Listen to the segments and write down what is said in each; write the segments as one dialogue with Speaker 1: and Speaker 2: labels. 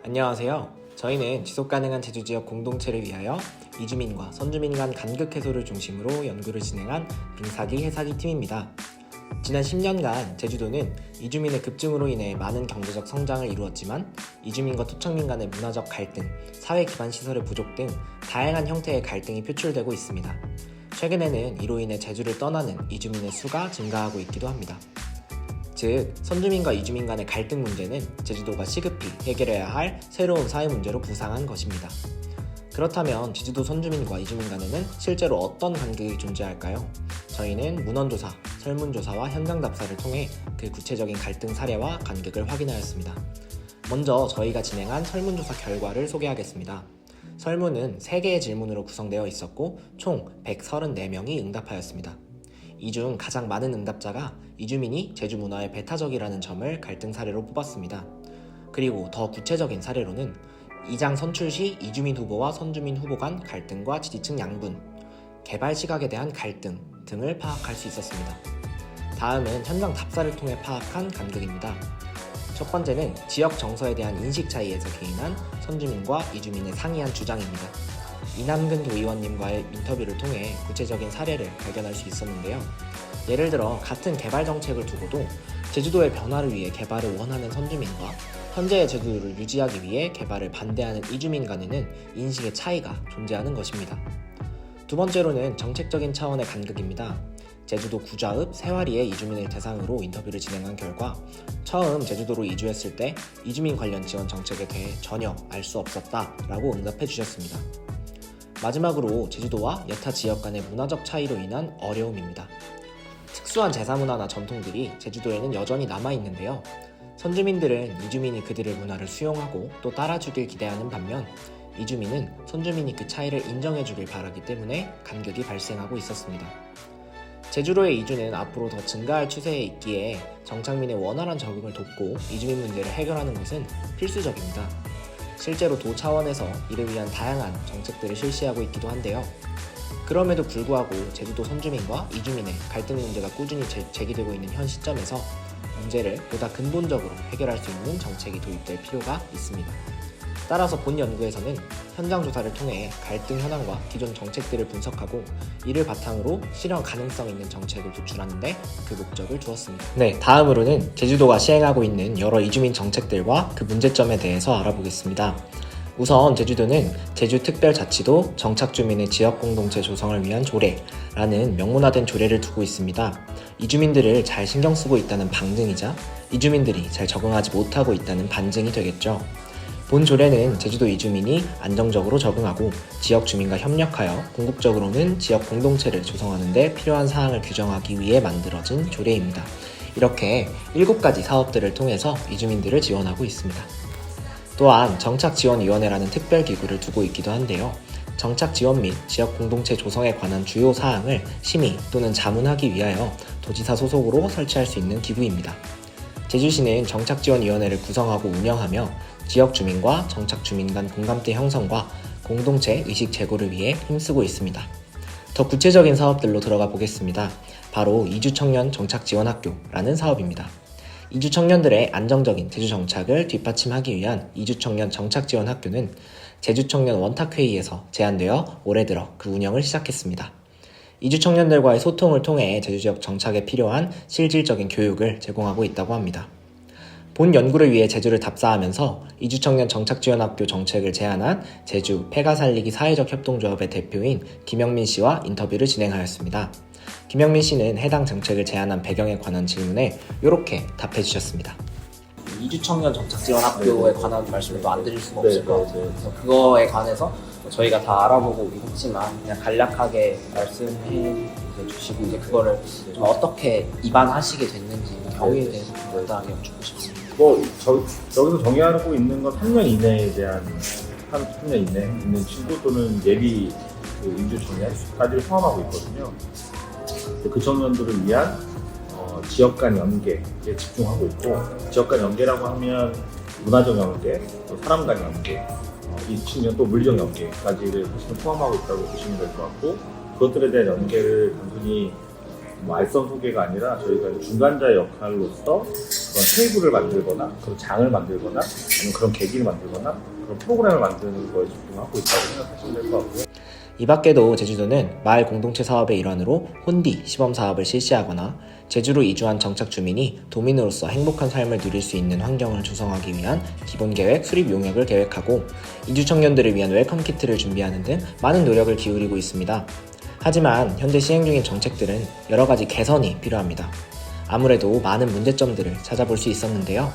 Speaker 1: 안녕하세요. 저희는 지속가능한 제주지역 공동체를 위하여 이주민과 선주민 간 간극 해소를 중심으로 연구를 진행한 빙사기 해사기 팀입니다. 지난 10년간 제주도는 이주민의 급증으로 인해 많은 경제적 성장을 이루었지만 이주민과 토착민 간의 문화적 갈등, 사회 기반 시설의 부족 등 다양한 형태의 갈등이 표출되고 있습니다. 최근에는 이로 인해 제주를 떠나는 이주민의 수가 증가하고 있기도 합니다. 즉, 선주민과 이주민 간의 갈등 문제는 제주도가 시급히 해결해야 할 새로운 사회 문제로 부상한 것입니다. 그렇다면 제주도 선주민과 이주민 간에는 실제로 어떤 간극이 존재할까요? 저희는 문헌조사, 설문조사와 현장 답사를 통해 그 구체적인 갈등 사례와 간극을 확인하였습니다. 먼저 저희가 진행한 설문조사 결과를 소개하겠습니다. 설문은 3개의 질문으로 구성되어 있었고 총 134명이 응답하였습니다. 이 중 가장 많은 응답자가 이주민이 제주 문화에 배타적이라는 점을 갈등 사례로 뽑았습니다. 그리고 더 구체적인 사례로는 이장 선출 시 이주민 후보와 선주민 후보 간 갈등과 지지층 양분, 개발 시각에 대한 갈등 등을 파악할 수 있었습니다. 다음은 현장 답사를 통해 파악한 간극입니다. 첫 번째는 지역 정서에 대한 인식 차이에서 개인한 선주민과 이주민의 상이한 주장입니다. 이남근 도의원님과의 인터뷰를 통해 구체적인 사례를 발견할 수 있었는데요. 예를 들어 같은 개발 정책을 두고도 제주도의 변화를 위해 개발을 원하는 선주민과 현재의 제주도를 유지하기 위해 개발을 반대하는 이주민 간에는 인식의 차이가 존재하는 것입니다. 두 번째로는 정책적인 차원의 간극입니다. 제주도 구좌읍 세와리의 이주민을 대상으로 인터뷰를 진행한 결과 처음 제주도로 이주했을 때 이주민 관련 지원 정책에 대해 전혀 알 수 없었다라고 응답해 주셨습니다. 마지막으로 제주도와 여타 지역 간의 문화적 차이로 인한 어려움입니다. 특수한 제사문화나 전통들이 제주도에는 여전히 남아있는데요. 선주민들은 이주민이 그들의 문화를 수용하고 또 따라주길 기대하는 반면 이주민은 선주민이 그 차이를 인정해주길 바라기 때문에 간극이 발생하고 있었습니다. 제주도의 이주는 앞으로 더 증가할 추세에 있기에 정착민의 원활한 적응을 돕고 이주민 문제를 해결하는 것은 필수적입니다. 실제로 도 차원에서 이를 위한 다양한 정책들을 실시하고 있기도 한데요. 그럼에도 불구하고 제주도 선주민과 이주민의 갈등 문제가 꾸준히 제기되고 있는 현 시점에서 문제를 보다 근본적으로 해결할 수 있는 정책이 도입될 필요가 있습니다. 따라서 본 연구에서는 현장 조사를 통해 갈등 현황과 기존 정책들을 분석하고 이를 바탕으로 실현 가능성 있는 정책을 도출하는 데 그 목적을 두었습니다. 네, 다음으로는 제주도가 시행하고 있는 여러 이주민 정책들과 그 문제점에 대해서 알아보겠습니다. 우선 제주도는 제주특별자치도 정착주민의 지역공동체 조성을 위한 조례라는 명문화된 조례를 두고 있습니다. 이주민들을 잘 신경쓰고 있다는 방증이자 이주민들이 잘 적응하지 못하고 있다는 반증이 되겠죠. 본 조례는 제주도 이주민이 안정적으로 적응하고 지역 주민과 협력하여 궁극적으로는 지역 공동체를 조성하는 데 필요한 사항을 규정하기 위해 만들어진 조례입니다. 이렇게 7가지 사업들을 통해서 이주민들을 지원하고 있습니다. 또한 정착지원위원회라는 특별기구를 두고 있기도 한데요. 정착지원 및 지역 공동체 조성에 관한 주요 사항을 심의 또는 자문하기 위하여 도지사 소속으로 설치할 수 있는 기구입니다. 제주시는 정착지원위원회를 구성하고 운영하며 지역 주민과 정착 주민 간 공감대 형성과 공동체 의식 제고를 위해 힘쓰고 있습니다. 더 구체적인 사업들로 들어가 보겠습니다. 바로 이주청년 정착지원학교라는 사업입니다. 이주 청년들의 안정적인 제주 정착을 뒷받침하기 위한 이주청년 정착지원학교는 제주청년 원탁회의에서 제안되어 올해 들어 그 운영을 시작했습니다. 이주 청년들과의 소통을 통해 제주지역 정착에 필요한 실질적인 교육을 제공하고 있다고 합니다. 본 연구를 위해 제주를 답사하면서 이주청년 정착지원학교 정책을 제안한 제주 폐가살리기 사회적 협동조합의 대표인 김영민 씨와 인터뷰를 진행하였습니다. 김영민 씨는 해당 정책을 제안한 배경에 관한 질문에 이렇게 답해 주셨습니다. 이주청년 정착지원학교에 관한 말씀을 또 안 드릴 수가 없을 것 같아요. 그래서 그거에 관해서 저희가 다 알아보고 있지만 그냥 간략하게 말씀해 주시고 이제 그거를 좀 어떻게 입안하시게 됐는지 경위에 대해서 좀 간단하게 여쭙고 싶습니다.
Speaker 2: 여기서 정의하고 있는 건 3년 이내에 대한 3년 이내에 있는 친구 또는 예비 이주 청년까지를 포함하고 있거든요. 그 청년들을 위한 지역 간 연계에 집중하고 있고, 지역 간 연계라고 하면 문화적 연계, 또 사람 간 연계, 이 측면 또 물리적 연계까지를 사실 포함하고 있다고 보시면 될 것 같고, 그것들에 대한 연계를 단순히 알선 소개가 아니라 저희가 중간자의 역할로서 그런 테이블을 만들거나 그런 장을 만들거나 아니면 그런 계기를 만들거나 그런 프로그램을 만드는 거에 집중하고 있다고 생각하시면 될 것 같고요.
Speaker 1: 이 밖에도 제주도는 마을 공동체 사업의 일환으로 혼디 시범 사업을 실시하거나 제주로 이주한 정착 주민이 도민으로서 행복한 삶을 누릴 수 있는 환경을 조성하기 위한 기본계획 수립 용역을 계획하고 이주 청년들을 위한 웰컴 키트를 준비하는 등 많은 노력을 기울이고 있습니다. 하지만 현재 시행 중인 정책들은 여러 가지 개선이 필요합니다. 아무래도 많은 문제점들을 찾아볼 수 있었는데요.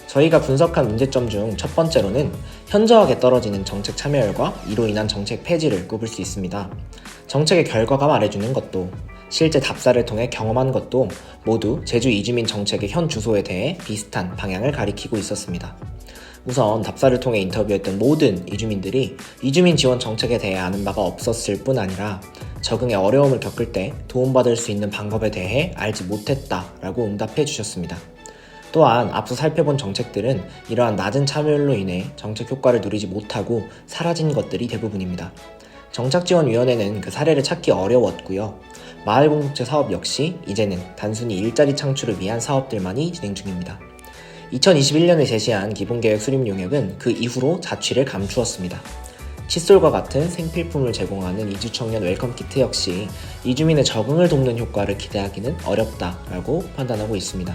Speaker 1: 저희가 분석한 문제점 중 첫 번째로는 현저하게 떨어지는 정책 참여율과 이로 인한 정책 폐지를 꼽을 수 있습니다. 정책의 결과가 말해주는 것도 실제 답사를 통해 경험한 것도 모두 제주 이주민 정책의 현 주소에 대해 비슷한 방향을 가리키고 있었습니다. 우선 답사를 통해 인터뷰했던 모든 이주민들이 이주민 지원 정책에 대해 아는 바가 없었을 뿐 아니라 적응에 어려움을 겪을 때 도움받을 수 있는 방법에 대해 알지 못했다라고 응답해 주셨습니다. 또한 앞서 살펴본 정책들은 이러한 낮은 참여율로 인해 정책 효과를 누리지 못하고 사라진 것들이 대부분입니다. 정착지원위원회는 그 사례를 찾기 어려웠고요. 마을공동체 사업 역시 이제는 단순히 일자리 창출을 위한 사업들만이 진행 중입니다. 2021년에 제시한 기본계획 수립 용역은 그 이후로 자취를 감추었습니다. 칫솔과 같은 생필품을 제공하는 이주청년 웰컴 키트 역시 이주민의 적응을 돕는 효과를 기대하기는 어렵다라고 판단하고 있습니다.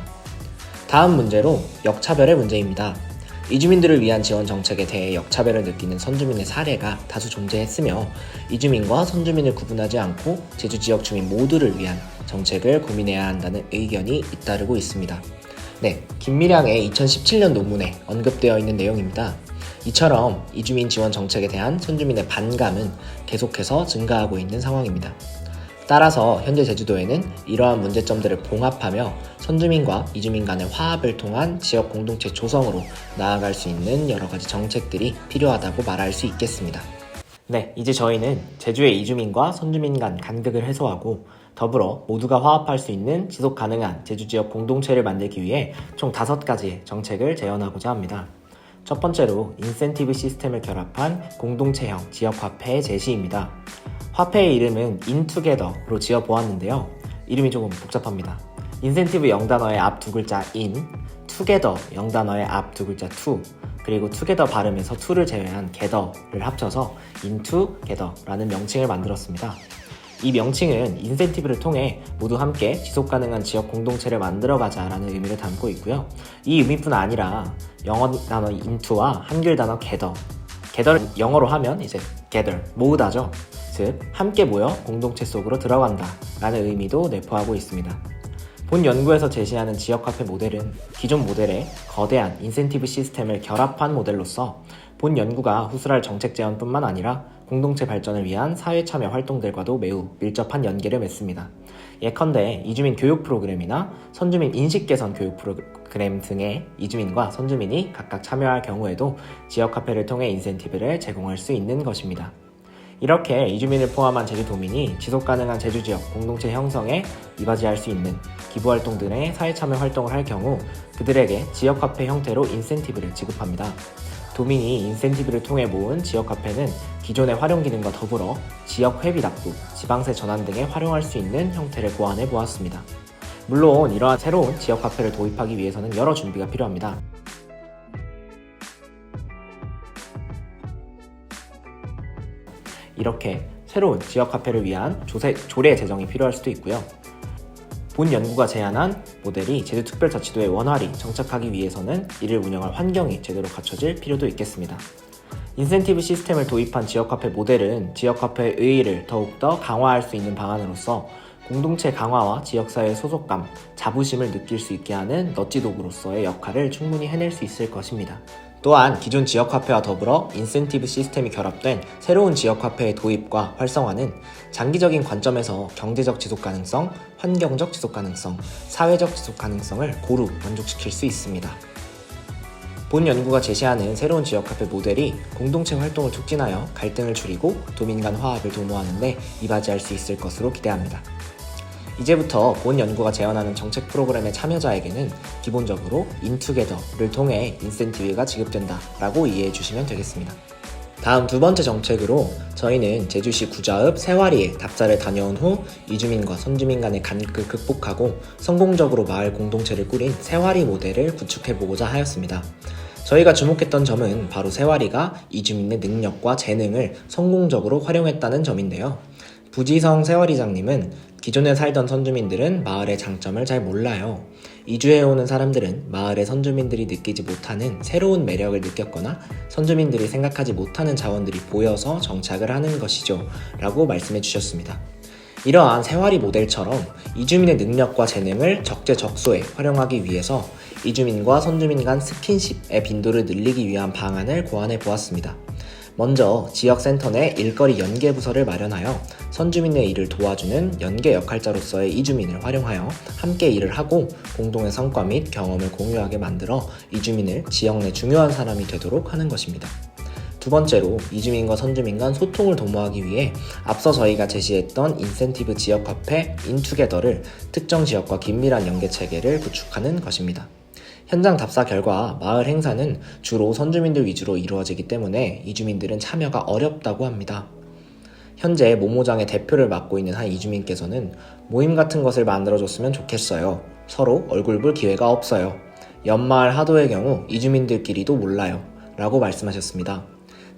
Speaker 1: 다음 문제로 역차별의 문제입니다. 이주민들을 위한 지원 정책에 대해 역차별을 느끼는 선주민의 사례가 다수 존재했으며 이주민과 선주민을 구분하지 않고 제주 지역 주민 모두를 위한 정책을 고민해야 한다는 의견이 잇따르고 있습니다. 네, 김미량의 2017년 논문에 언급되어 있는 내용입니다. 이처럼 이주민 지원 정책에 대한 선주민의 반감은 계속해서 증가하고 있는 상황입니다. 따라서 현재 제주도에는 이러한 문제점들을 봉합하며 선주민과 이주민 간의 화합을 통한 지역 공동체 조성으로 나아갈 수 있는 여러 가지 정책들이 필요하다고 말할 수 있겠습니다. 네, 이제 저희는 제주의 이주민과 선주민 간 간극을 해소하고 더불어 모두가 화합할 수 있는 지속 가능한 제주 지역 공동체를 만들기 위해 총 5가지의 정책을 제안하고자 합니다. 첫 번째로 인센티브 시스템을 결합한 공동체형 지역 화폐의 제시입니다. 화폐의 이름은 인투게더로 지어보았는데요. 이름이 조금 복잡합니다. 인센티브 0단어의 앞 두 글자 in, 투게더 0단어의 앞 두 글자 to, 그리고 투게더 발음에서 to를 제외한 gather를 합쳐서 인투게더라는 명칭을 만들었습니다. 이 명칭은 인센티브를 통해 모두 함께 지속가능한 지역 공동체를 만들어가자라는 의미를 담고 있고요. 이 의미뿐 아니라 영어 단어 into와 한글 단어 gather를 영어로 하면 이제 gather, 모으다죠. 즉 함께 모여 공동체 속으로 들어간다 라는 의미도 내포하고 있습니다. 본 연구에서 제시하는 지역화폐 모델은 기존 모델의 거대한 인센티브 시스템을 결합한 모델로서 본 연구가 후술할 정책 제안뿐만 아니라 공동체 발전을 위한 사회 참여 활동들과도 매우 밀접한 연계를 맺습니다. 예컨대 이주민 교육 프로그램이나 선주민 인식 개선 교육 프로그램 등의 이주민과 선주민이 각각 참여할 경우에도 지역화폐를 통해 인센티브를 제공할 수 있는 것입니다. 이렇게 이주민을 포함한 제주도민이 지속가능한 제주지역 공동체 형성에 이바지할 수 있는 기부활동 등의 사회참여 활동을 할 경우 그들에게 지역화폐 형태로 인센티브를 지급합니다. 도민이 인센티브를 통해 모은 지역화폐는 기존의 활용 기능과 더불어 지역 회비 납부, 지방세 전환 등에 활용할 수 있는 형태를 고안해 보았습니다. 물론 이러한 새로운 지역화폐를 도입하기 위해서는 여러 준비가 필요합니다. 이렇게 새로운 지역화폐를 위한 조례 제정이 필요할 수도 있고요. 본 연구가 제안한 모델이 제주특별자치도의 원활히 정착하기 위해서는 이를 운영할 환경이 제대로 갖춰질 필요도 있겠습니다. 인센티브 시스템을 도입한 지역화폐 모델은 지역화폐의 의의를 더욱더 강화할 수 있는 방안으로서 공동체 강화와 지역사회의 소속감, 자부심을 느낄 수 있게 하는 넛지 도구로서의 역할을 충분히 해낼 수 있을 것입니다. 또한 기존 지역화폐와 더불어 인센티브 시스템이 결합된 새로운 지역화폐의 도입과 활성화는 장기적인 관점에서 경제적 지속가능성, 환경적 지속가능성, 사회적 지속가능성을 고루 만족시킬 수 있습니다. 본 연구가 제시하는 새로운 지역화폐 모델이 공동체 활동을 촉진하여 갈등을 줄이고 도민 간 화합을 도모하는 데 이바지할 수 있을 것으로 기대합니다. 이제부터 본 연구가 제안하는 정책 프로그램의 참여자에게는 기본적으로 인투게더를 통해 인센티브가 지급된다 라고 이해해 주시면 되겠습니다. 다음 두 번째 정책으로 저희는 제주시 구자읍 세와리에 답사를 다녀온 후 이주민과 선주민 간의 간극을 극복하고 성공적으로 마을 공동체를 꾸린 세와리 모델을 구축해보고자 하였습니다. 저희가 주목했던 점은 바로 세와리가 이주민의 능력과 재능을 성공적으로 활용했다는 점인데요. 부지성 세와리장님은 기존에 살던 선주민들은 마을의 장점을 잘 몰라요. 이주해오는 사람들은 마을의 선주민들이 느끼지 못하는 새로운 매력을 느꼈거나 선주민들이 생각하지 못하는 자원들이 보여서 정착을 하는 것이죠. 라고 말씀해 주셨습니다. 이러한 세와리 모델처럼 이주민의 능력과 재능을 적재적소에 활용하기 위해서 이주민과 선주민 간 스킨십의 빈도를 늘리기 위한 방안을 고안해 보았습니다. 먼저 지역센터 내 일거리 연계부서를 마련하여 선주민의 일을 도와주는 연계 역할자로서의 이주민을 활용하여 함께 일을 하고 공동의 성과 및 경험을 공유하게 만들어 이주민을 지역 내 중요한 사람이 되도록 하는 것입니다. 두 번째로 이주민과 선주민 간 소통을 도모하기 위해 앞서 저희가 제시했던 인센티브 지역화폐 인투게더를 특정 지역과 긴밀한 연계체계를 구축하는 것입니다. 현장 답사 결과 마을 행사는 주로 선주민들 위주로 이루어지기 때문에 이주민들은 참여가 어렵다고 합니다. 현재 모모장의 대표를 맡고 있는 한 이주민께서는 모임 같은 것을 만들어줬으면 좋겠어요. 서로 얼굴 볼 기회가 없어요. 연마을 하도의 경우 이주민들끼리도 몰라요. 라고 말씀하셨습니다.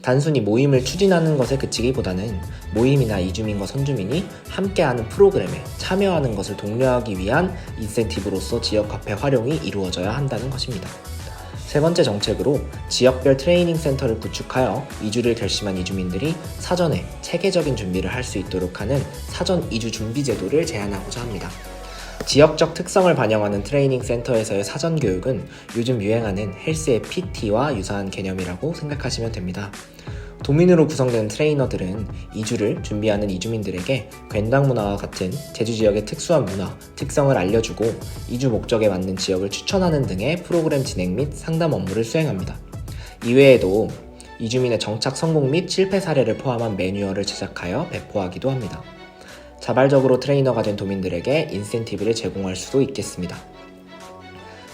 Speaker 1: 단순히 모임을 추진하는 것에 그치기보다는 모임이나 이주민과 선주민이 함께하는 프로그램에 참여하는 것을 독려하기 위한 인센티브로서 지역화폐 활용이 이루어져야 한다는 것입니다. 세 번째 정책으로 지역별 트레이닝 센터를 구축하여 이주를 결심한 이주민들이 사전에 체계적인 준비를 할 수 있도록 하는 사전 이주 준비 제도를 제안하고자 합니다. 지역적 특성을 반영하는 트레이닝 센터에서의 사전 교육은 요즘 유행하는 헬스의 PT와 유사한 개념이라고 생각하시면 됩니다. 도민으로 구성되는 트레이너들은 이주를 준비하는 이주민들에게 괜당 문화와 같은 제주 지역의 특수한 문화, 특성을 알려주고 이주 목적에 맞는 지역을 추천하는 등의 프로그램 진행 및 상담 업무를 수행합니다. 이외에도 이주민의 정착 성공 및 실패 사례를 포함한 매뉴얼을 제작하여 배포하기도 합니다. 자발적으로 트레이너가 된 도민들에게 인센티브를 제공할 수도 있겠습니다.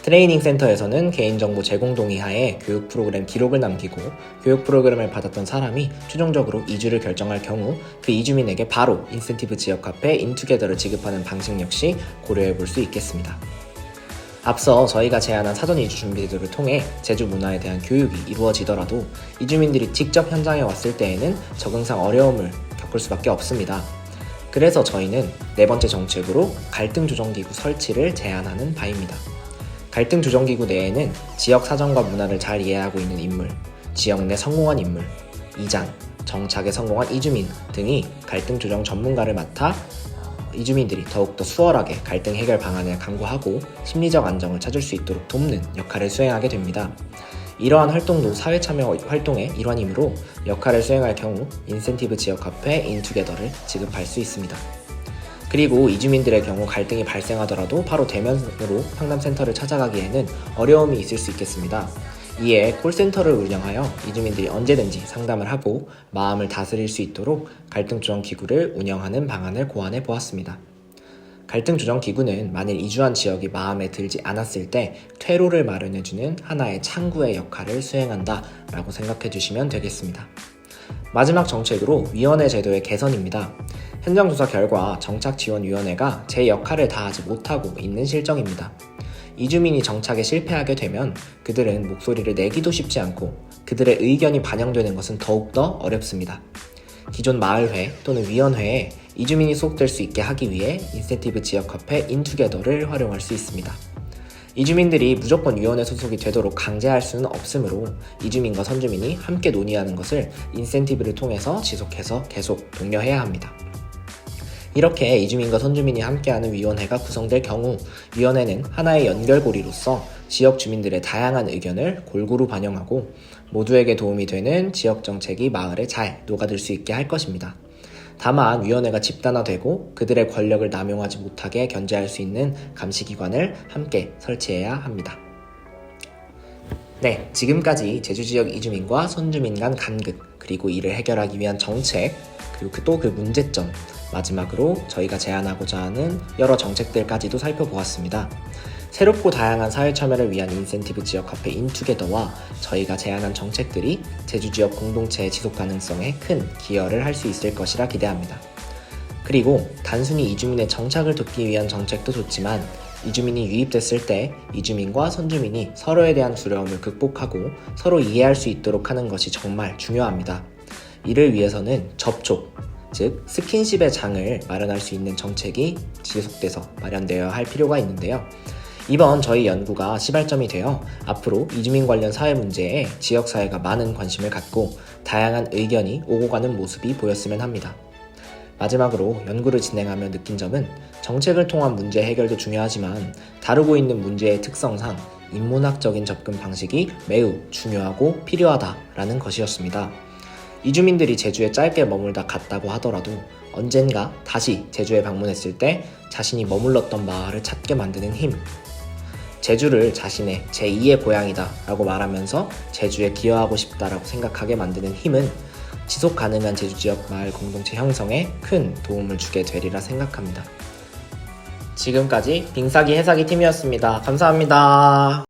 Speaker 1: 트레이닝 센터에서는 개인정보 제공 동의하에 교육 프로그램 기록을 남기고 교육 프로그램을 받았던 사람이 최종적으로 이주를 결정할 경우 그 이주민에게 바로 인센티브 지역화폐 인투게더를 지급하는 방식 역시 고려해 볼 수 있겠습니다. 앞서 저희가 제안한 사전 이주 준비 제도를 통해 제주 문화에 대한 교육이 이루어지더라도 이주민들이 직접 현장에 왔을 때에는 적응상 어려움을 겪을 수밖에 없습니다. 그래서 저희는 네 번째 정책으로 갈등조정기구 설치를 제안하는 바입니다. 갈등조정기구 내에는 지역 사정과 문화를 잘 이해하고 있는 인물, 지역 내 성공한 인물, 이장, 정착에 성공한 이주민 등이 갈등조정 전문가를 맡아 이주민들이 더욱더 수월하게 갈등 해결 방안을 강구하고 심리적 안정을 찾을 수 있도록 돕는 역할을 수행하게 됩니다. 이러한 활동도 사회참여 활동의 일환이므로 역할을 수행할 경우 인센티브 지역화폐 인투게더를 지급할 수 있습니다. 그리고 이주민들의 경우 갈등이 발생하더라도 바로 대면으로 상담센터를 찾아가기에는 어려움이 있을 수 있겠습니다. 이에 콜센터를 운영하여 이주민들이 언제든지 상담을 하고 마음을 다스릴 수 있도록 갈등조정기구를 운영하는 방안을 고안해 보았습니다. 갈등조정기구는 만일 이주한 지역이 마음에 들지 않았을 때 퇴로를 마련해주는 하나의 창구의 역할을 수행한다 라고 생각해 주시면 되겠습니다. 마지막 정책으로 위원회 제도의 개선입니다. 현장 조사 결과 정착지원위원회가 제 역할을 다하지 못하고 있는 실정입니다. 이주민이 정착에 실패하게 되면 그들은 목소리를 내기도 쉽지 않고 그들의 의견이 반영되는 것은 더욱더 어렵습니다. 기존 마을회 또는 위원회에 이주민이 소속될 수 있게 하기 위해 인센티브 지역화폐 인투게더를 활용할 수 있습니다. 이주민들이 무조건 위원회 소속이 되도록 강제할 수는 없으므로 이주민과 선주민이 함께 논의하는 것을 인센티브를 통해서 지속해서 계속 독려해야 합니다. 이렇게 이주민과 선주민이 함께하는 위원회가 구성될 경우 위원회는 하나의 연결고리로서 지역 주민들의 다양한 의견을 골고루 반영하고 모두에게 도움이 되는 지역 정책이 마을에 잘 녹아들 수 있게 할 것입니다. 다만 위원회가 집단화되고 그들의 권력을 남용하지 못하게 견제할 수 있는 감시기관을 함께 설치해야 합니다. 네, 지금까지 제주지역 이주민과 선주민 간 간극, 그리고 이를 해결하기 위한 정책, 그리고 또 그 문제점 마지막으로 저희가 제안하고자 하는 여러 정책들까지도 살펴보았습니다. 새롭고 다양한 사회 참여를 위한 인센티브 지역 화폐 인투게더와 저희가 제안한 정책들이 제주 지역 공동체의 지속 가능성에 큰 기여를 할 수 있을 것이라 기대합니다. 그리고 단순히 이주민의 정착을 돕기 위한 정책도 좋지만 이주민이 유입됐을 때 이주민과 선주민이 서로에 대한 두려움을 극복하고 서로 이해할 수 있도록 하는 것이 정말 중요합니다. 이를 위해서는 접촉, 즉 스킨십의 장을 마련할 수 있는 정책이 지속돼서 마련되어야 할 필요가 있는데요. 이번 저희 연구가 시발점이 되어 앞으로 이주민 관련 사회 문제에 지역사회가 많은 관심을 갖고 다양한 의견이 오고 가는 모습이 보였으면 합니다. 마지막으로 연구를 진행하며 느낀 점은 정책을 통한 문제 해결도 중요하지만 다루고 있는 문제의 특성상 인문학적인 접근 방식이 매우 중요하고 필요하다라는 것이었습니다. 이주민들이 제주에 짧게 머물다 갔다고 하더라도 언젠가 다시 제주에 방문했을 때 자신이 머물렀던 마을을 찾게 만드는 힘, 제주를 자신의 제2의 고향이다 라고 말하면서 제주에 기여하고 싶다라고 생각하게 만드는 힘은 지속 가능한 제주 지역 마을 공동체 형성에 큰 도움을 주게 되리라 생각합니다. 지금까지 빙사기 해사기 팀이었습니다. 감사합니다.